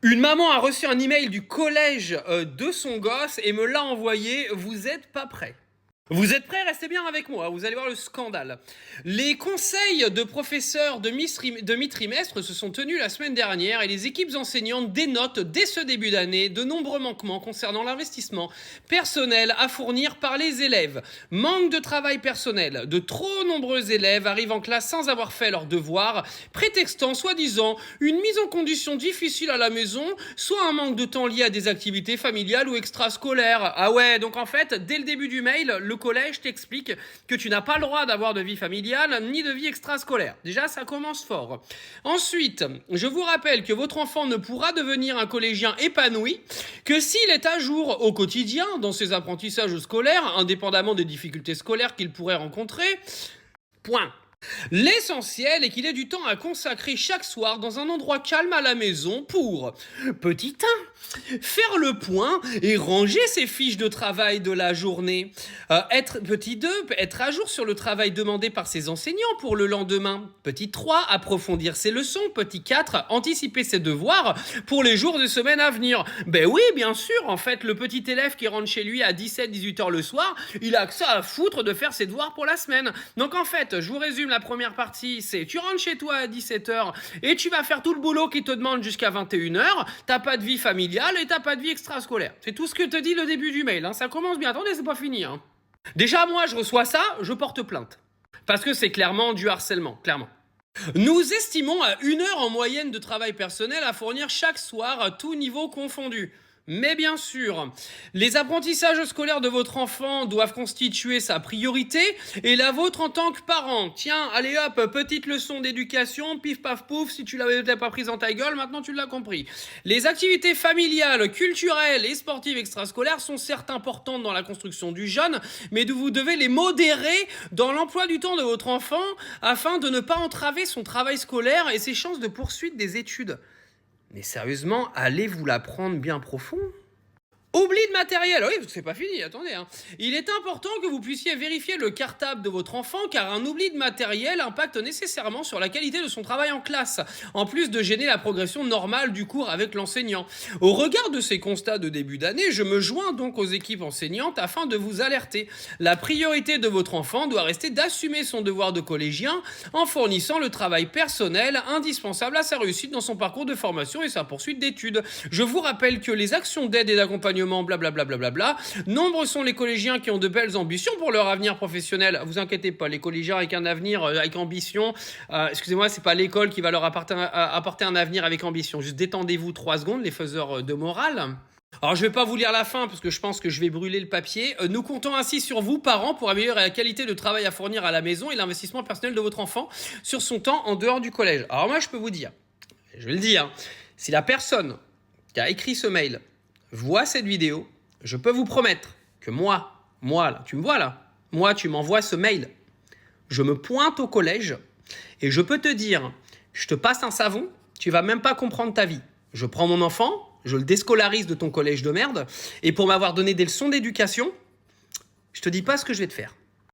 Une maman a reçu un email du collège de son gosse et me l'a envoyé. Vous êtes pas prêts? Vous êtes prêts? Restez bien avec moi, vous allez voir le scandale. Les conseils de professeurs de mi-trimestre se sont tenus la semaine dernière et les équipes enseignantes dénotent dès ce début d'année de nombreux manquements concernant l'investissement personnel à fournir par les élèves. Manque de travail personnel, de trop nombreux élèves arrivent en classe sans avoir fait leurs devoirs, prétextant soi-disant une mise en condition difficile à la maison, soit un manque de temps lié à des activités familiales ou extrascolaires. Ah ouais, donc en fait, dès le début du mail, le collège t'explique que tu n'as pas le droit d'avoir de vie familiale ni de vie extrascolaire. Déjà, ça commence fort. Ensuite, je vous rappelle que votre enfant ne pourra devenir un collégien épanoui que s'il est à jour au quotidien dans ses apprentissages scolaires, indépendamment des difficultés scolaires qu'il pourrait rencontrer. Point. L'essentiel est qu'il ait du temps à consacrer chaque soir dans un endroit calme à la maison pour, petit 1, faire le point et ranger ses fiches de travail de la journée. Petit 2, être à jour sur le travail demandé par ses enseignants pour le lendemain. Petit 3, approfondir ses leçons. Petit 4, anticiper ses devoirs pour les jours de semaine à venir. Ben oui, bien sûr, en fait, le petit élève qui rentre chez lui à 17-18 heures le soir, il a que ça à foutre de faire ses devoirs pour la semaine. Donc en fait, je vous résume la première partie, c'est tu rentres chez toi à 17h et tu vas faire tout le boulot qui te demande jusqu'à 21h, t'as pas de vie familiale et t'as pas de vie extrascolaire. C'est tout ce que te dit le début du mail, hein. Ça commence bien, attendez, c'est pas fini. Hein. Déjà, moi, je reçois ça, je porte plainte. Parce que c'est clairement du harcèlement, clairement. Nous estimons à 1 heure en moyenne de travail personnel à fournir chaque soir à tout niveau confondu. Mais bien sûr, les apprentissages scolaires de votre enfant doivent constituer sa priorité et la vôtre en tant que parent. Tiens, allez hop, petite leçon d'éducation, pif paf pouf, si tu l'avais pas prise dans ta gueule, maintenant tu l'as compris. Les activités familiales, culturelles et sportives extrascolaires sont certes importantes dans la construction du jeune, mais vous devez les modérer dans l'emploi du temps de votre enfant afin de ne pas entraver son travail scolaire et ses chances de poursuite des études. Mais sérieusement, allez vous la prendre bien profond. Oubli de matériel, oui, c'est pas fini, attendez. Hein. Il est important que vous puissiez vérifier le cartable de votre enfant car un oubli de matériel impacte nécessairement sur la qualité de son travail en classe, en plus de gêner la progression normale du cours avec l'enseignant. Au regard de ces constats de début d'année, je me joins donc aux équipes enseignantes afin de vous alerter. La priorité de votre enfant doit rester d'assumer son devoir de collégien en fournissant le travail personnel indispensable à sa réussite dans son parcours de formation et sa poursuite d'études. Je vous rappelle que les actions d'aide et d'accompagnement blablabla. Nombreux sont les collégiens qui ont de belles ambitions pour leur avenir professionnel. Vous inquiétez pas, les collégiens avec un avenir, avec ambition, excusez-moi, c'est pas l'école qui va leur apporter un avenir avec ambition. Juste détendez-vous 3 secondes, les faiseurs de morale. Alors je vais pas vous lire la fin parce que je pense que je vais brûler le papier. Nous comptons ainsi sur vous, parents, pour améliorer la qualité de travail à fournir à la maison et l'investissement personnel de votre enfant sur son temps en dehors du collège. Alors moi je peux vous dire, je vais le dire, si la personne qui a écrit ce mail voit cette vidéo, je peux vous promettre que moi là, tu me vois là, moi tu m'envoies ce mail, je me pointe au collège et je peux te dire, je te passe un savon, tu vas même pas comprendre ta vie. Je prends mon enfant, je le déscolarise de ton collège de merde et pour m'avoir donné des leçons d'éducation, je te dis pas ce que je vais te faire.